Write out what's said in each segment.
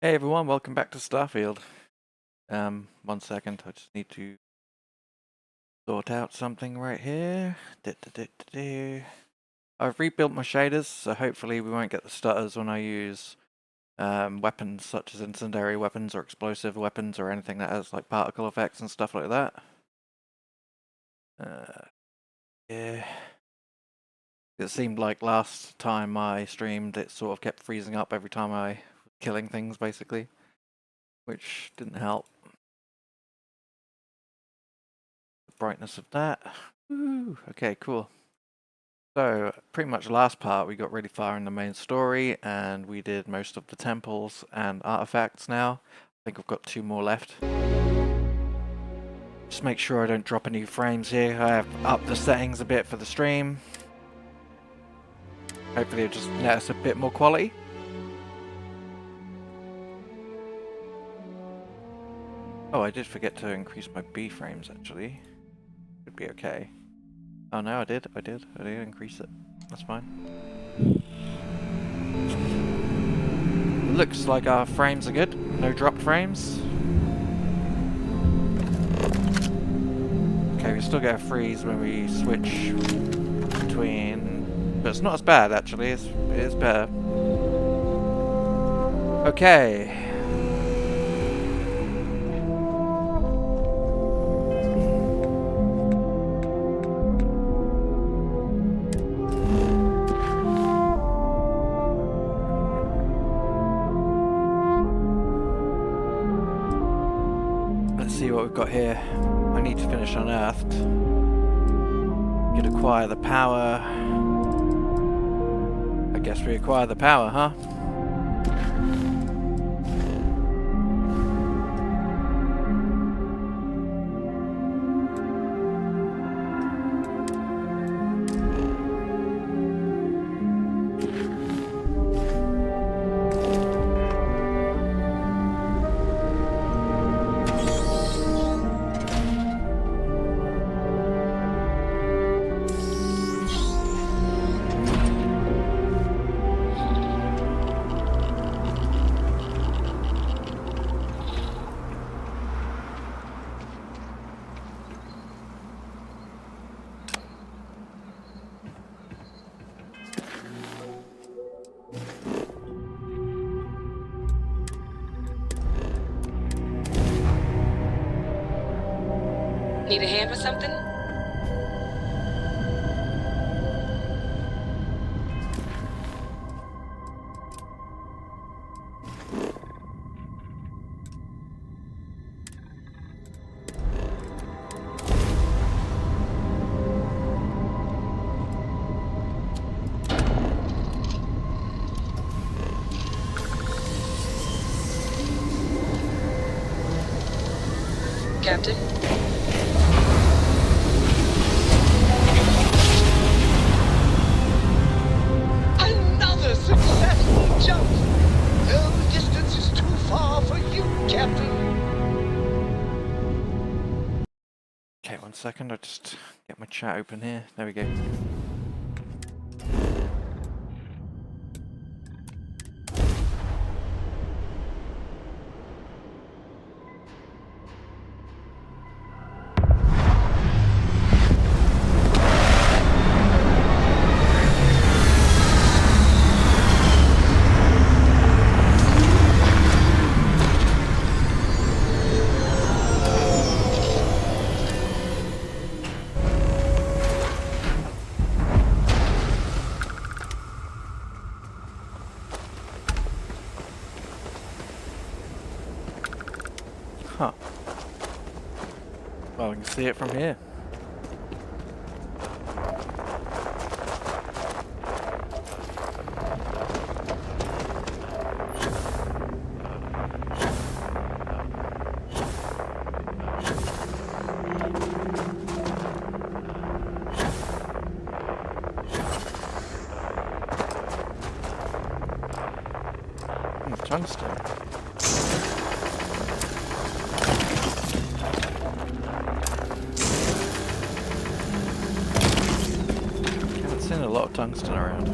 Hey everyone, welcome back to Starfield. 1 second, I just need to sort out something right here. I've rebuilt my shaders, so hopefully we won't get the stutters when I use weapons such as incendiary weapons or explosive weapons or anything that has like particle effects and stuff like that. Yeah. It seemed like last time I streamed it sort of kept freezing up every time I was killing things basically, which didn't help. Brightness of that. Woo. Okay, cool. So pretty much last part we got really far in the main story and we did most of the temples and artifacts now. I think I've got 2 more left. Just make sure I don't drop any frames here. I have upped the settings a bit for the stream. Hopefully it'll just net us a bit more quality. Oh, I did forget to increase my B frames actually. Should be okay. Oh no, I did increase it. That's fine. Looks like our frames are good. No dropped frames. Okay, we still get a freeze when we switch between, but it's not as bad actually. It is better. Okay. What we've got here. I need to finish unearthed. We could acquire the power. I guess we acquire the power, huh? Need a hand with something? Captain? Successful jump! No distance is too far for you, Captain. Okay, 1 second. I'll just get my chat open here. There we go. Huh. Well, we can see it from here. Tungsten. A lot of tungsten around.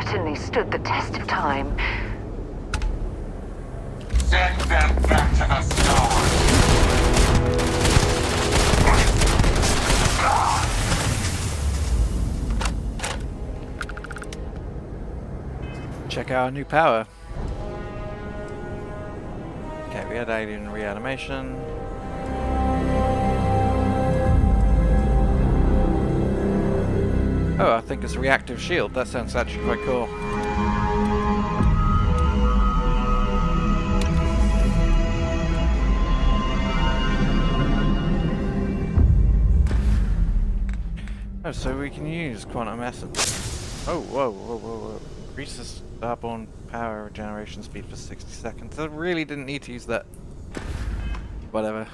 certainly stood the test of time. Send them back to the stars! Check out our new power. Okay, we had alien reanimation. Oh, I think it's a reactive shield. That sounds actually quite cool. Oh, so we can use quantum essence. Oh, whoa. Increases starborn power regeneration speed for 60 seconds. I really didn't need to use that. Whatever.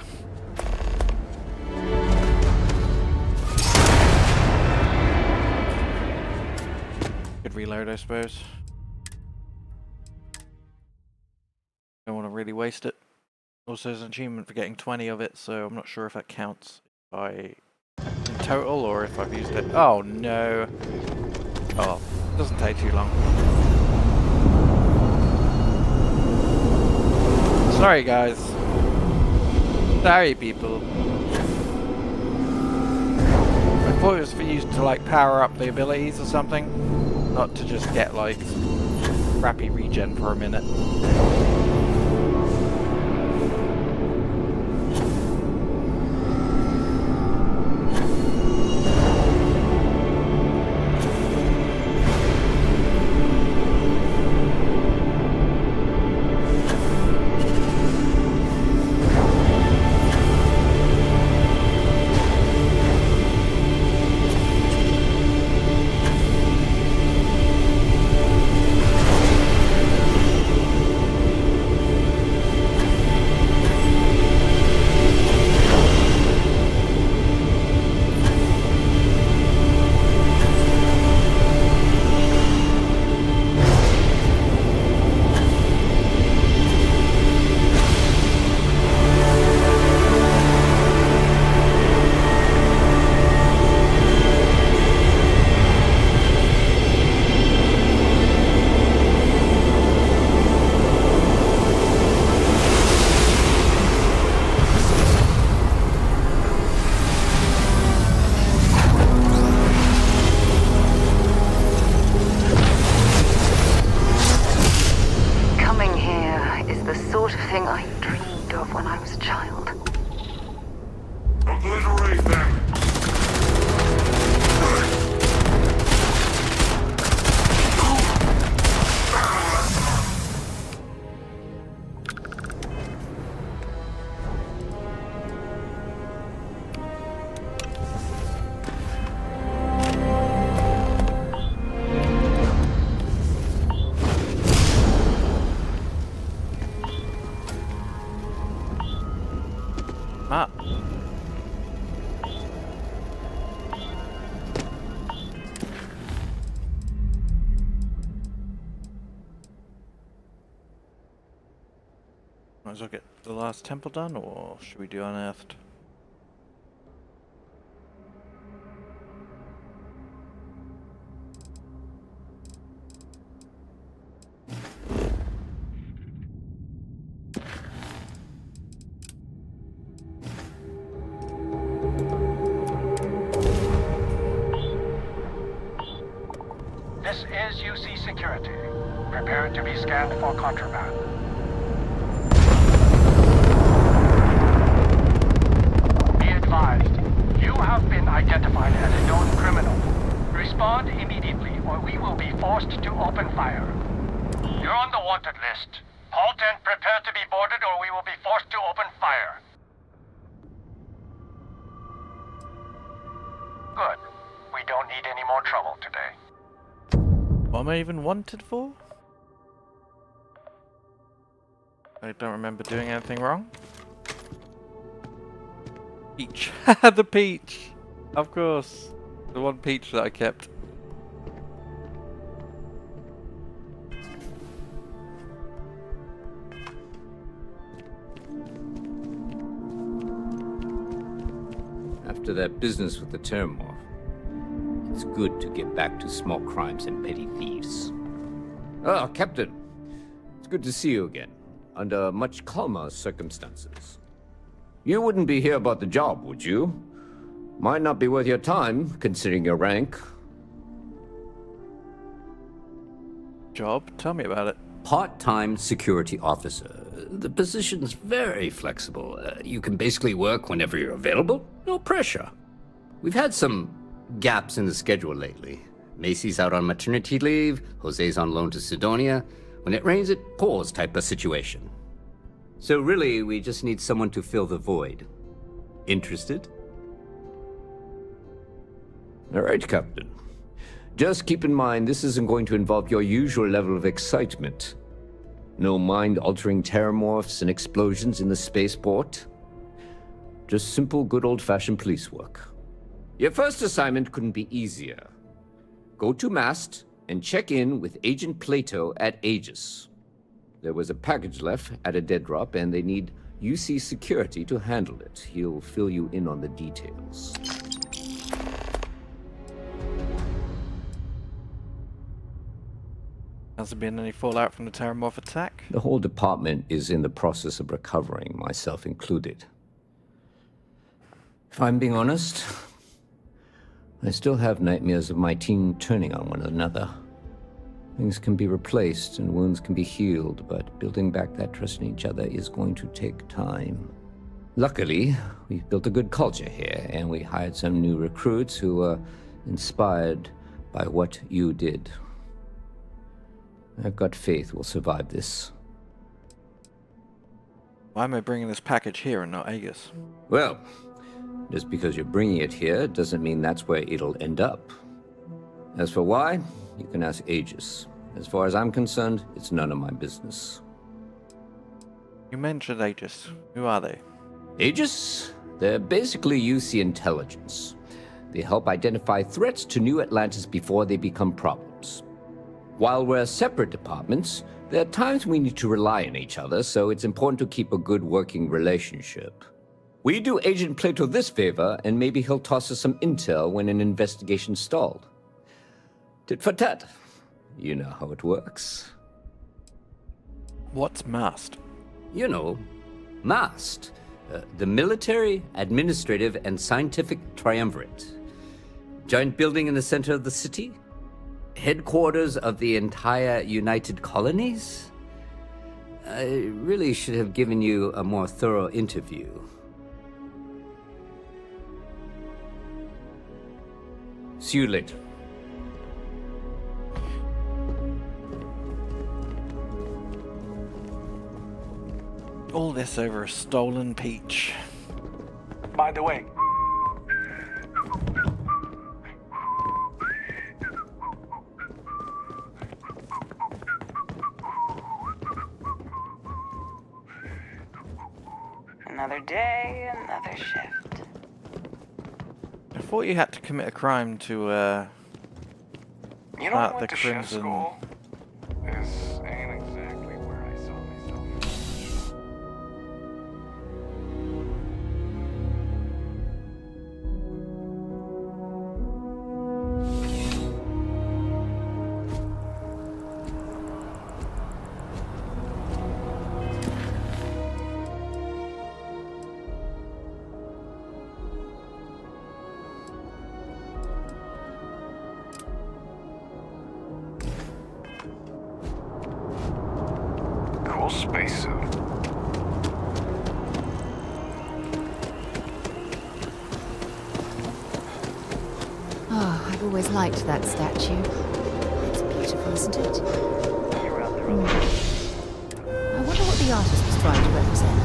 Good reload, I suppose. Don't want to really waste it. Also, there's an achievement for getting 20 of it, so I'm not sure if that counts by in total or if I've used it. Oh no. Oh, it doesn't take too long. Sorry guys. Sorry people. I thought it was for you to like power up the abilities or something, not to just get like crappy regen for a minute. Ah. Might as well get the last temple done, or should we do unearthed? This is UC Security. Prepare to be scanned for contraband. Be advised, you have been identified as a known criminal. Respond immediately, or we will be forced to open fire. You're on the wanted list. Halt and prepare to be boarded, or we will be forced to open fire. Good. We don't need any more trouble today. What am I even wanted for? I don't remember doing anything wrong. Peach. The peach! Of course. The one peach that I kept. After that business with the turmoil, it's good to get back to small crimes and petty thieves. Oh, Captain. It's good to see you again, under much calmer circumstances. You wouldn't be here about the job, would you? Might not be worth your time, considering your rank. Job? Tell me about it. Part-time security officer. The position's very flexible. You can basically work whenever you're available. No pressure. We've had some gaps in the schedule lately. Macy's out on maternity leave, Jose's on loan to Sidonia. When it rains, it pours type of situation. So really, we just need someone to fill the void. Interested? All right, Captain. Just keep in mind, this isn't going to involve your usual level of excitement. No mind-altering terramorphs and explosions in the spaceport. Just simple, good old-fashioned police work. Your first assignment couldn't be easier. Go to Mast and check in with Agent Plato at Aegis. There was a package left at a dead drop, and they need UC security to handle it. He'll fill you in on the details. Has there been any fallout from the Terramorph attack? The whole department is in the process of recovering, myself included. If I'm being honest, I still have nightmares of my team turning on one another. Things can be replaced and wounds can be healed, but building back that trust in each other is going to take time. Luckily, we've built a good culture here, and we hired some new recruits who were inspired by what you did. I've got faith we'll survive this. Why am I bringing this package here and not Aegis? Well, just because you're bringing it here doesn't mean that's where it'll end up. As for why, you can ask Aegis. As far as I'm concerned, it's none of my business. You mentioned Aegis. Who are they? Aegis? They're basically UC intelligence. They help identify threats to New Atlantis before they become problems. While we're separate departments, there are times we need to rely on each other, so it's important to keep a good working relationship. We do Agent Plato this favor, and maybe he'll toss us some intel when an investigation stalled. Tit for tat. You know how it works. What's MAST? You know, MAST. The Military, Administrative, and Scientific Triumvirate. Giant building in the center of the city? Headquarters of the entire United Colonies? I really should have given you a more thorough interview. See you later. All this over a stolen peach. By the way, another day, another shift. I thought you had to commit a crime to you know, I start the went to chef Crimson. school. This ain't exactly where I saw myself. Cool spacesuit. Oh, I've always liked that statue. It's beautiful, isn't it? You're out there. I wonder what the artist was trying to represent.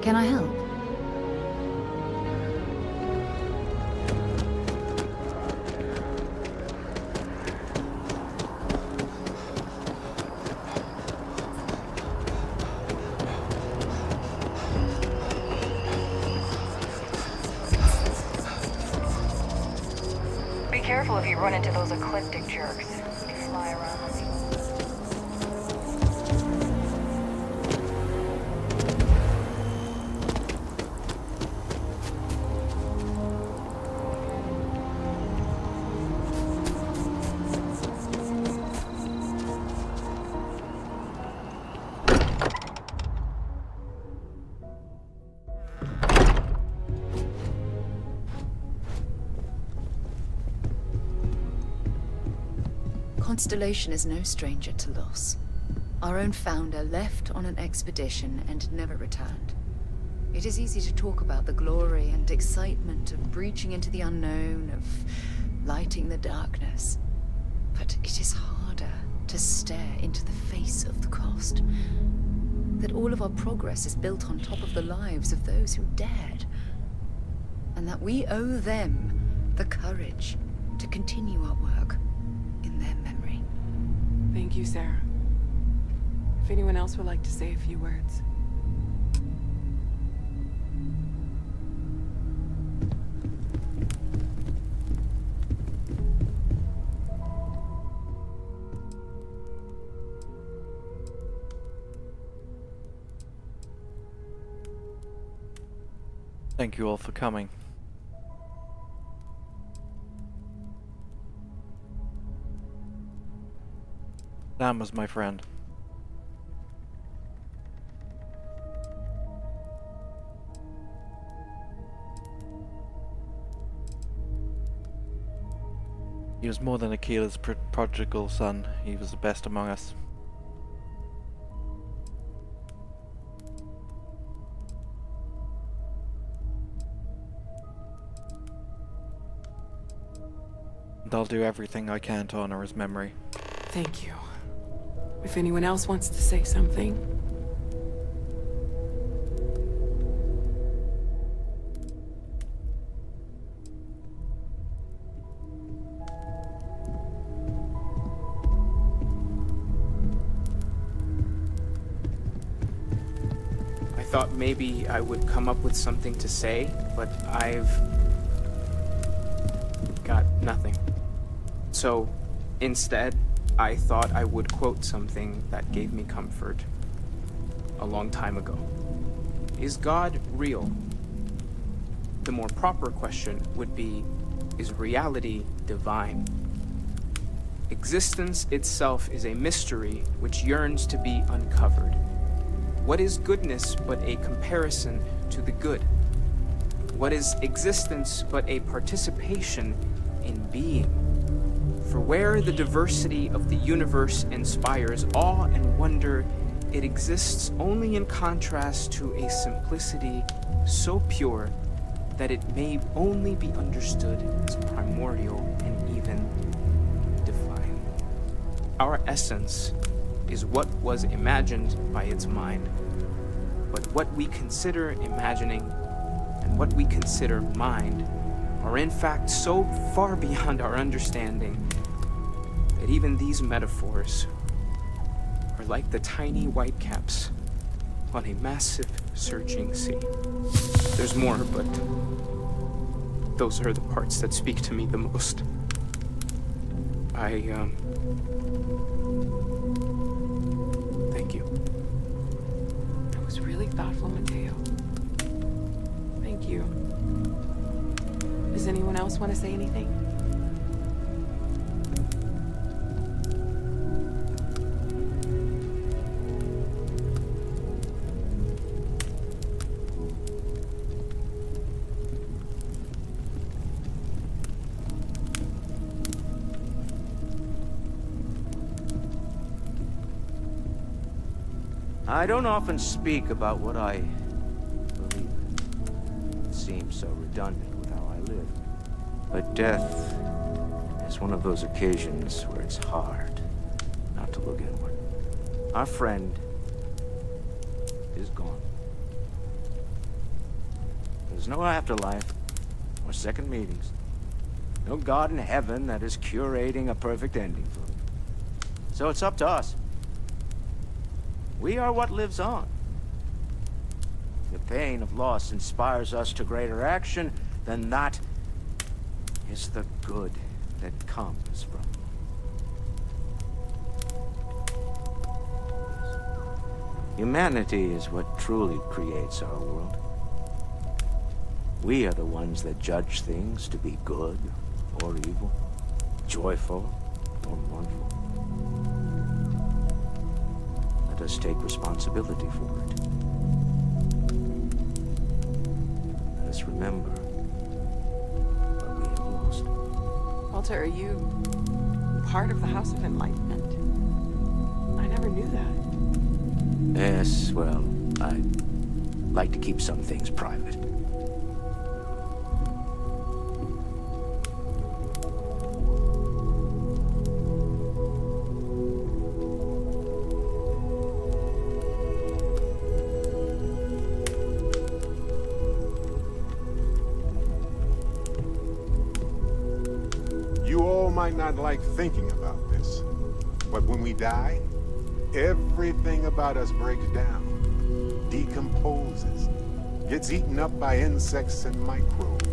Can I help? Be careful if you run into those eclectic jerks. They fly around on me. Constellation is no stranger to loss. Our own founder left on an expedition and never returned. It is easy to talk about the glory and excitement of breaching into the unknown, of lighting the darkness. But it is harder to stare into the face of the cost. That all of our progress is built on top of the lives of those who dared. And that we owe them the courage to continue our work in their memory. Thank you, Sarah. If anyone else would like to say a few words. Thank you all for coming. Sam was my friend. He was more than Akila's prodigal son. He was the best among us. And I'll do everything I can to honor his memory. Thank you. If anyone else wants to say something. I thought maybe I would come up with something to say, but I've got nothing. So, instead, I thought I would quote something that gave me comfort a long time ago. Is God real? The more proper question would be, is reality divine? Existence itself is a mystery which yearns to be uncovered. What is goodness but a comparison to the good? What is existence but a participation in being? For where the diversity of the universe inspires awe and wonder, it exists only in contrast to a simplicity so pure that it may only be understood as primordial and even divine. Our essence is what was imagined by its mind, but what we consider imagining and what we consider mind are in fact so far beyond our understanding that even these metaphors are like the tiny whitecaps on a massive surging sea. There's more, but those are the parts that speak to me the most. Thank you. That was really thoughtful, Mateo. Thank you. Does anyone else want to say anything? I don't often speak about what I believe in. It seems so redundant with how I live. But death is one of those occasions where it's hard not to look inward. Our friend is gone. There's no afterlife or second meetings. No God in heaven that is curating a perfect ending for him. So it's up to us. We are what lives on. The pain of loss inspires us to greater action, then that is the good that comes from it. Humanity is what truly creates our world. We are the ones that judge things to be good or evil, joyful or mournful. Let us take responsibility for it. Let us remember what we have lost. Walter, are you part of the House of Enlightenment? I never knew that. Yes, well, I like to keep some things private. You all might not like thinking about this, but when we die, everything about us breaks down, decomposes, gets eaten up by insects and microbes.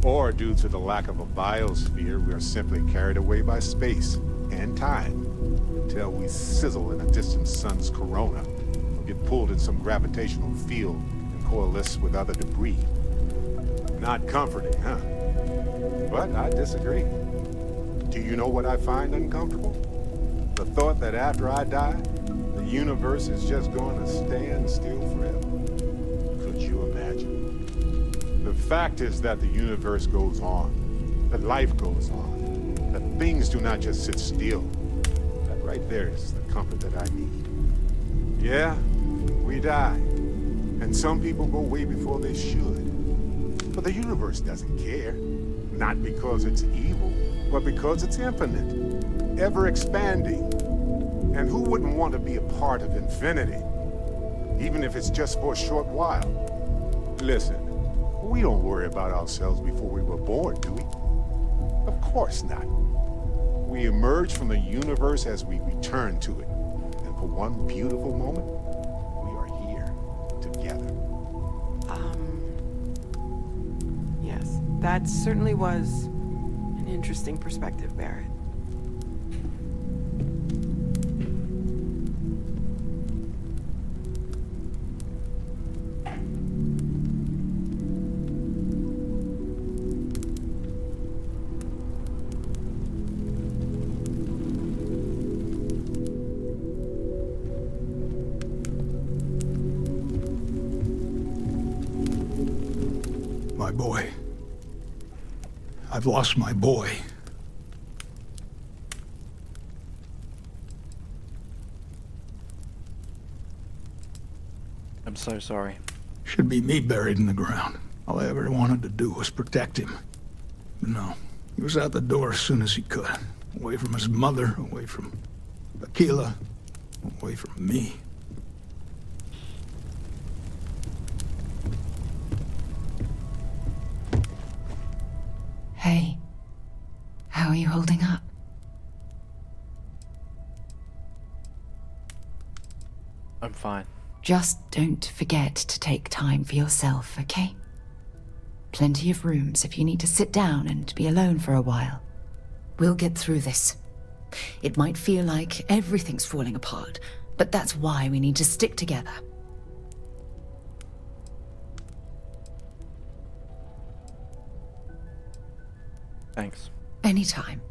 Or due to the lack of a biosphere, we are simply carried away by space and time until we sizzle in a distant sun's corona, or get pulled in some gravitational field and coalesce with other debris. Not comforting, huh? But I disagree. Do you know what I find uncomfortable? The thought that after I die, the universe is just going to stand still forever. Could you imagine? The fact is that the universe goes on, that life goes on, that things do not just sit still. That right there is the comfort that I need. Yeah, we die, and some people go way before they should. But the universe doesn't care. Not because it's evil, but because it's infinite, ever-expanding. And who wouldn't want to be a part of infinity? Even if it's just for a short while. Listen, we don't worry about ourselves before we were born, do we? Of course not. We emerge from the universe as we return to it. And for one beautiful moment, we are here, together. Yes, that certainly was an interesting perspective, Barrett. My boy. I've lost my boy. I'm so sorry. Should be me buried in the ground. All I ever wanted to do was protect him. But no, he was out the door as soon as he could. Away from his mother, away from Aquila, away from me. Hey, how are you holding up? I'm fine. Just don't forget to take time for yourself, okay? Plenty of rooms if you need to sit down and be alone for a while. We'll get through this. It might feel like everything's falling apart, but that's why we need to stick together. Thanks. Anytime.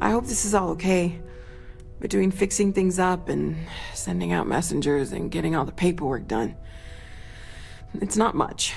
I hope this is all okay. Between fixing things up and sending out messengers and getting all the paperwork done. It's not much.